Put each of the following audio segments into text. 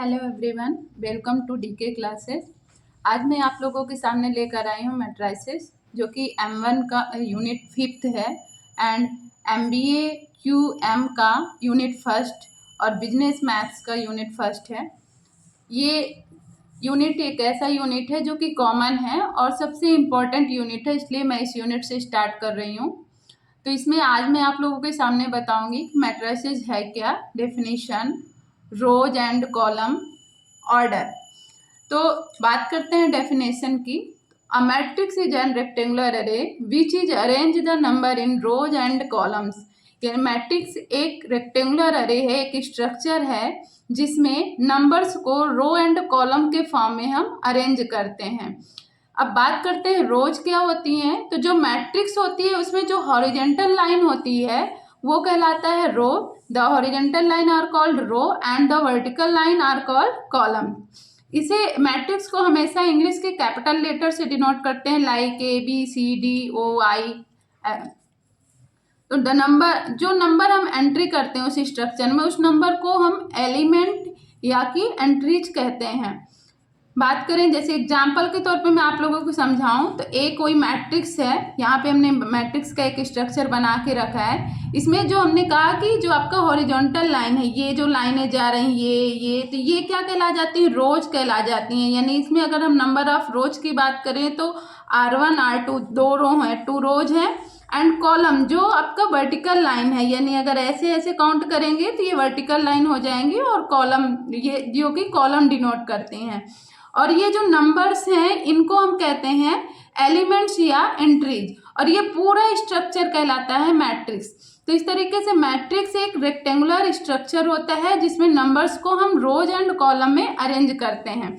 Hello everyone, welcome to DK classes. आज मैं आप लोगों के सामने लेकर आई हूँ मैट्रिसेस, जो कि M1 का यूनिट 5th है एंड MBA QM का यूनिट 1st और बिजनेस मैथ्स का यूनिट 1st है। ये यूनिट एक ऐसा यूनिट है जो कि कॉमन है और सबसे इम्पोर्टेंट यूनिट है, इसलिए मैं इस यूनिट से स्टार्ट कर रही हूँ। तो इसमें आज मैं आप लोगों के सामने बताऊंगी कि मैट्रिसेस है क्या, definition, rows and column, order. तो बात करते हैं डेफिनेशन की। A matrix is an rectangular array which is arrange the number in rows and columns. यानी मैट्रिक्स एक रेक्टेंगुलर अरे है, एक स्ट्रक्चर है जिसमें नंबर्स को रो एंड कॉलम के फॉर्म में हम अरेंज करते हैं। अब बात करते हैं रोज क्या होती हैं। तो जो मैट्रिक्स होती है उसमें जो हॉरिजेंटल लाइन होती है वो कहलाता है row. The horizontal line are called row and the vertical line are called column. इसे मैट्रिक्स को हमेशा इंग्लिश के कैपिटल लेटर से डिनोट करते हैं, लाइक ABCDOI। तो जो नंबर हम एंट्री करते हैं उस स्ट्रक्चर में, उस नंबर को हम एलिमेंट या कि एंट्रीज कहते हैं। बात करें जैसे एग्जाम्पल के तौर पे मैं आप लोगों को समझाऊं तो एक कोई मैट्रिक्स है, यहाँ पे हमने मैट्रिक्स का एक स्ट्रक्चर बना के रखा है। इसमें जो हमने कहा कि जो आपका हॉरिजॉन्टल लाइन है, ये जो लाइनें जा रही हैं ये तो ये क्या कहला जाती है, रोज कहला जाती हैं। यानी इसमें अगर हम नंबर ऑफ रोज की बात करें तो R1 R2 दो रो हैं, 2 रोज हैं। एंड कॉलम जो आपका वर्टिकल लाइन है, यानी अगर ऐसे ऐसे काउंट करेंगे तो ये वर्टिकल लाइन हो जाएंगी, और कॉलम ये जो कि कॉलम डिनोट करते हैं। और ये जो नंबर्स हैं इनको हम कहते हैं एलिमेंट्स या एंट्रीज, और ये पूरा स्ट्रक्चर कहलाता है मैट्रिक्स। तो इस तरीके से मैट्रिक्स एक रेक्टेंगुलर स्ट्रक्चर होता है जिसमें नंबर्स को हम रोज एंड कॉलम में अरेंज करते हैं।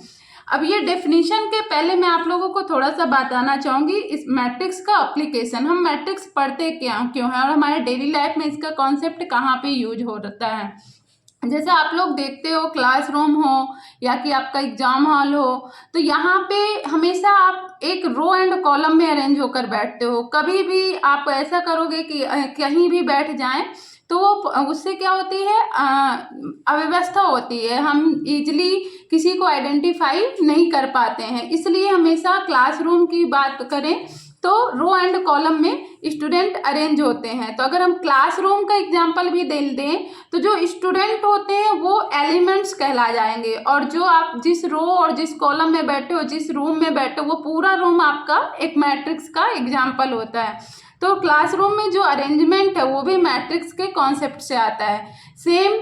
अब ये डेफिनेशन के पहले मैं आप लोगों को थोड़ा सा बताना चाहूँगी इस मैट्रिक्स का एप्लीकेशन। हम मैट्रिक्स पढ़ते क्यों हैं और हमारे डेली लाइफ में इसका कॉन्सेप्ट कहाँ पे यूज होता है। जैसे आप लोग देखते हो क्लासरूम हो या कि आपका एग्जाम हॉल हो, तो यहाँ पे हमेशा आप एक रो एंड कॉलम में अरेंज होकर बैठते हो। कभी भी आप ऐसा करोगे कि कहीं भी बैठ जाएं तो वो उससे क्या होती है, अव्यवस्था होती है, हम इजली किसी को आइडेंटिफाई नहीं कर पाते हैं। इसलिए हमेशा क्लासरूम की बात करें तो रो एंड कॉलम में स्टूडेंट अरेंज होते हैं। तो अगर हम क्लासरूम का एग्जांपल भी दे दें तो जो स्टूडेंट होते हैं वो एलिमेंट्स कहला जाएंगे, और जो आप जिस रो और जिस कॉलम में बैठे हो, जिस रूम में बैठे हो, वो पूरा रूम आपका एक मैट्रिक्स का एग्जाम्पल होता है। तो क्लासरूम में जो अरेंजमेंट है वो भी मैट्रिक्स के कॉन्सेप्ट से आता है। सेम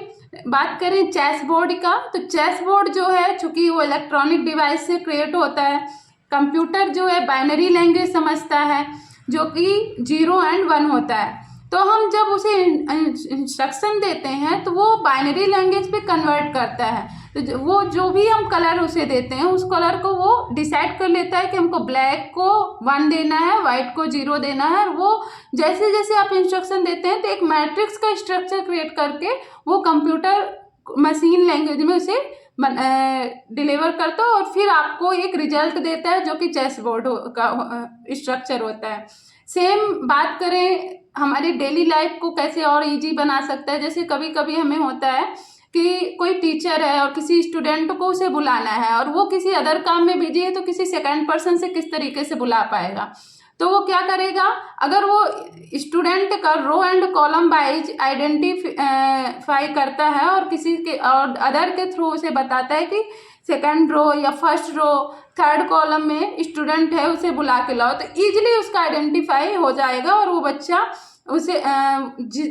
बात करें चेस बोर्ड का, तो चेस बोर्ड जो है चूंकि वो इलेक्ट्रॉनिक डिवाइस से क्रिएट होता है। कंप्यूटर जो है बाइनरी लैंग्वेज समझता है जो कि 0 एंड 1 होता है। तो हम जब उसे इंस्ट्रक्शन देते हैं तो वो बाइनरी लैंग्वेज पे कन्वर्ट करता है। तो वो जो भी हम कलर उसे देते हैं उस कलर को वो डिसाइड कर लेता है कि हमको ब्लैक को 1 देना है, वाइट को 0 देना है। और वो जैसे जैसे आप इंस्ट्रक्शन देते हैं तो एक मैट्रिक्स का स्ट्रक्चर क्रिएट करके वो कंप्यूटर मशीन लैंग्वेज में उसे डिलीवर करता है और फिर आपको एक रिजल्ट देता है जो कि चेस बोर्ड का स्ट्रक्चर होता है। सेम बात करें हमारी डेली लाइफ को कैसे और इजी बना सकता है। जैसे कभी कभी हमें होता है कि कोई टीचर है और किसी स्टूडेंट को उसे बुलाना है और वो किसी अदर काम में बिजी है, तो किसी सेकंड पर्सन से किस तरीके से बुला पाएगा। तो वो क्या करेगा, अगर वो स्टूडेंट का row and column wise identify करता है और किसी के और अदर के थ्रू उसे बताता है कि सेकंड रो या फर्स्ट रो थर्ड कॉलम में स्टूडेंट है, उसे बुला के लाओ, तो ईजिली उसका आइडेंटिफाई हो जाएगा और वो बच्चा उसे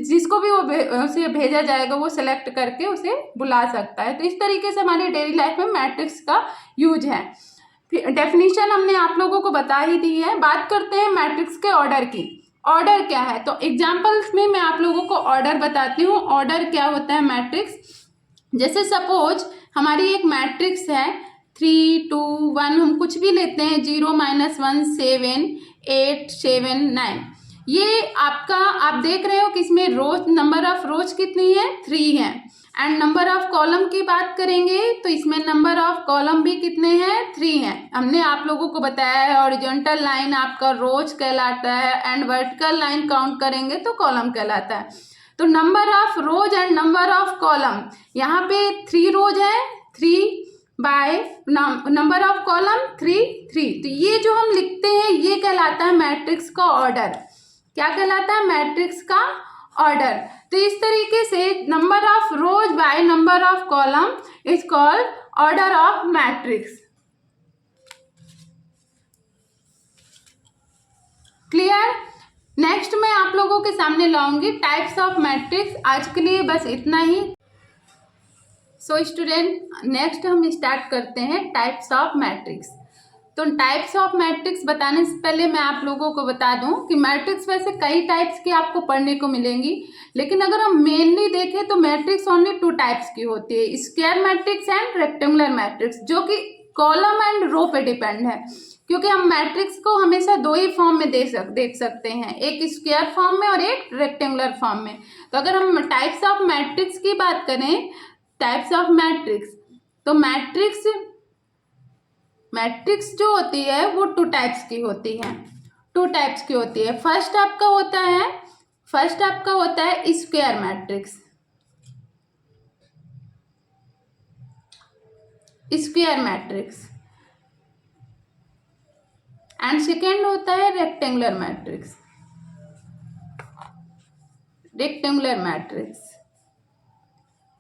जिसको भी वो उसे भेजा जाएगा वो सिलेक्ट करके उसे बुला सकता है। तो इस तरीके से हमारी डेली लाइफ में मैट्रिक्स का यूज है। डेफिनेशन हमने आप लोगों को बता ही दी है। बात करते हैं मैट्रिक्स के ऑर्डर की। ऑर्डर क्या है, तो एग्जांपल्स में मैं आप लोगों को ऑर्डर बताती हूँ। ऑर्डर क्या होता है मैट्रिक्स, जैसे सपोज हमारी एक मैट्रिक्स है 3 2 1, हम कुछ भी लेते हैं, 0 -1 7 8 7 9। ये आपका आप देख रहे हो कि इसमें रोज नंबर ऑफ रोज कितनी है, 3 है। एंड नंबर ऑफ कॉलम की बात करेंगे तो इसमें नंबर ऑफ कॉलम भी कितने हैं, 3 हैं। हमने आप लोगों को बताया है हॉरिजॉन्टल लाइन आपका रोज कहलाता है एंड वर्टिकल लाइन काउंट करेंगे तो कॉलम कहलाता है। तो number of rose and number of column, यहाँ पे 3 रोज है 3 बाय नंबर ऑफ कॉलम 3 3। तो ये जो हम लिखते हैं ये कहलाता है मैट्रिक्स का ऑर्डर। क्या कहलाता है? मैट्रिक्स का ऑर्डर। तो इस तरीके से number of rose by number of column is called order of matrix. Clear? Next मैं आप लोगों के सामने लाऊंगी टाइप्स ऑफ मैट्रिक्स। आज के लिए बस इतना ही। सो स्टूडेंट, नेक्स्ट हम स्टार्ट करते हैं टाइप्स ऑफ मैट्रिक्स। तो टाइप्स ऑफ मैट्रिक्स बताने से पहले मैं आप लोगों को बता दूं कि मैट्रिक्स वैसे कई टाइप्स की आपको पढ़ने को मिलेंगी, लेकिन अगर हम मेनली देखें तो मैट्रिक्स ओनली 2 टाइप्स की होती है, square matrix and rectangular matrix, जो कि कॉलम एंड रो पे डिपेंड है। क्योंकि हम मैट्रिक्स को हमेशा 2 ही फॉर्म में देख सकते हैं, एक स्क्वायर फॉर्म में और एक रेक्टेंगुलर फॉर्म में। तो अगर हम टाइप्स ऑफ मैट्रिक्स की बात करें, टाइप्स ऑफ मैट्रिक्स, तो मैट्रिक्स जो होती है वो 2 टाइप्स की होती है। 2 टाइप्स की होती है। फर्स्ट आपका होता है स्क्वायर मैट्रिक्स, एंड सेकेंड होता है रेक्टेंगुलर मैट्रिक्स।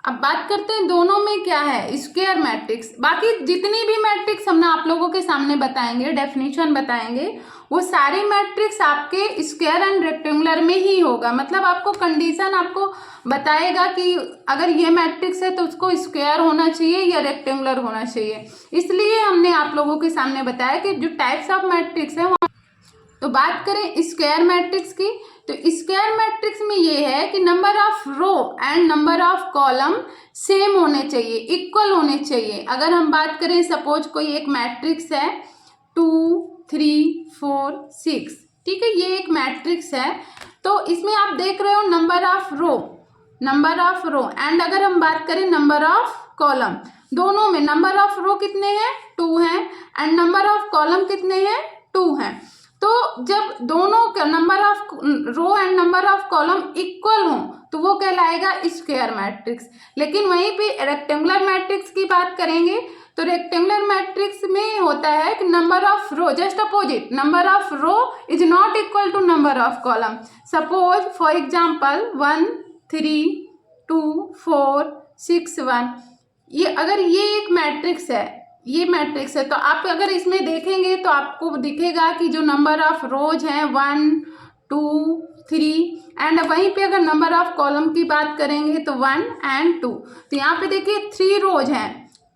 अब बात करते हैं दोनों में क्या है स्क्वायर मैट्रिक्स। बाकी जितनी भी मैट्रिक्स हमने आप लोगों के सामने बताएंगे, डेफिनेशन बताएंगे, वो सारी मैट्रिक्स आपके स्क्वायर एंड रेक्टेंगुलर में ही होगा। मतलब आपको कंडीशन आपको बताएगा कि अगर ये मैट्रिक्स है तो उसको स्क्वायर होना चाहिए या रेक्टेंगुलर होना चाहिए। इसलिए हमने आप लोगों के सामने बताया कि जो टाइप्स ऑफ मैट्रिक्स है। तो बात करें स्क्वायर मैट्रिक्स की, तो स्क्वायर मैट्रिक्स में ये है कि number of row and number of column same होने चाहिए, इक्वल होने चाहिए। अगर हम बात करें, सपोज कोई एक मैट्रिक्स है 2 3 4 6, ठीक है, ये एक मैट्रिक्स है। तो इसमें आप देख रहे हो नंबर ऑफ रो एंड अगर हम बात करें नंबर ऑफ कॉलम, दोनों में नंबर ऑफ रो कितने हैं? 2 हैं, एंड नंबर ऑफ कॉलम कितने हैं? 2 हैं। तो जब दोनों का number of row and number of column equal हो तो वो कहलाएगा स्क्वायर मैट्रिक्स। लेकिन वहीं पे रेक्टेंगुलर मैट्रिक्स की बात करेंगे तो रेक्टेंगुलर मैट्रिक्स में होता है कि number of row, just opposite, number of row is not equal to number of column. Suppose for example 1 3 2 4 6 1, ये अगर ये एक मैट्रिक्स है, तो आप अगर इसमें देखेंगे तो आपको दिखेगा कि जो नंबर ऑफ रोज हैं 1 2 3, एंड वहीं पे अगर नंबर ऑफ कॉलम की बात करेंगे तो 1 एंड 2। तो यहाँ पे देखिए 3 रोज हैं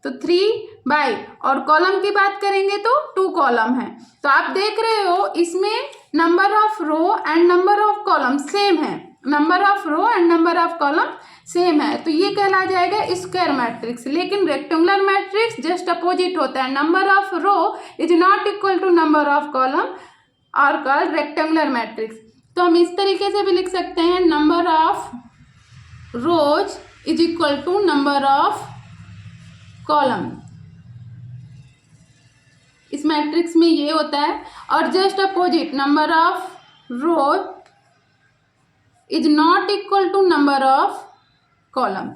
तो 3 बाई, और कॉलम की बात करेंगे तो 2 कॉलम है। तो आप देख रहे हो इसमें number of row and number of column same है, number of row and number of column same है, तो ये कहला जाएगा स्क्वायर मैट्रिक्स। लेकिन रेक्टेंगुलर मैट्रिक्स जस्ट अपोजिट होता है, number of row is not equal to number of column और कॉल्ड रेक्टेंगुलर मैट्रिक्स। तो हम इस तरीके से भी लिख सकते हैं, number of rows is equal to number of column. इस मैट्रिक्स में ये होता है, और just opposite number of rows is not equal to number of column.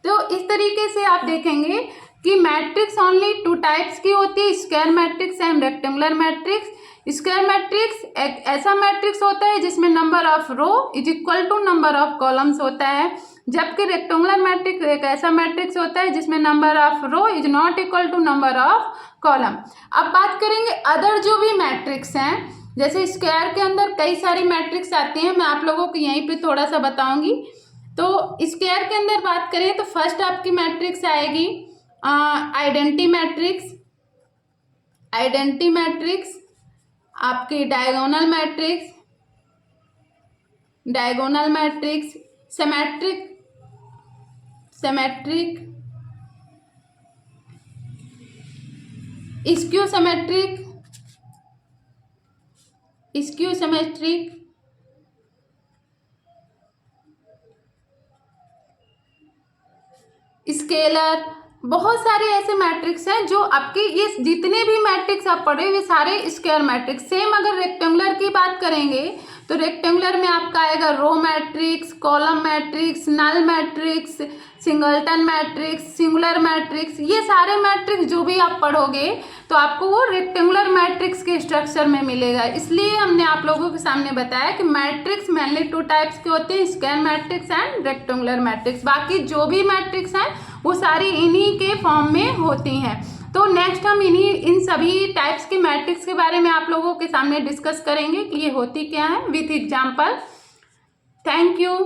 तो इस तरीके से आप देखेंगे कि मैट्रिक्स ओनली 2 टाइप्स की होती है, square matrix and rectangular matrix. Square matrix एक ऐसा मैट्रिक्स होता है जिसमें number of row is equal to number of columns होता है, जबकि रेक्टेंगुलर मैट्रिक्स एक ऐसा मैट्रिक्स होता है जिसमें number of row is not equal to number of column. अब बात करेंगे अदर जो भी मैट्रिक्स हैं, जैसे स्क्वायर के अंदर कई सारी मैट्रिक्स आती हैं, मैं आप लोगों को यहीं पे थोड़ा सा बताऊंगी। तो स्क्वायर के अंदर बात करें तो फर्स्ट आपकी मैट्रिक्स आएगी आइडेंटिटी मैट्रिक्स, आपकी diagonal matrix, symmetric, skew symmetric, scalar, बहुत सारे ऐसे मैट्रिक्स हैं जो आपके ये जितने भी मैट्रिक्स आप पढ़े हुए सारे स्क्वायर मैट्रिक्स। सेम अगर रेक्टेंगुलर की बात करेंगे तो रेक्टेंगुलर में आपका आएगा row matrix, column matrix, null matrix, singleton matrix, singular matrix, ये सारे मैट्रिक्स जो भी आप पढ़ोगे तो आपको वो रेक्टेंगुलर मैट्रिक्स के स्ट्रक्चर में मिलेगा। इसलिए हमने आप लोगों के सामने बताया कि मैट्रिक्स मेनली 2 टाइप्स के होते हैं, square matrix and rectangular matrix. बाकी जो भी मैट्रिक्स हैं वो सारी इन्हीं के फॉर्म में होती हैं। तो नेक्स्ट हम इन सभी टाइप्स के मैट्रिक्स के बारे में आप लोगों के सामने डिस्कस करेंगे कि ये होती क्या है विथ एग्जाम्पल। Thank you.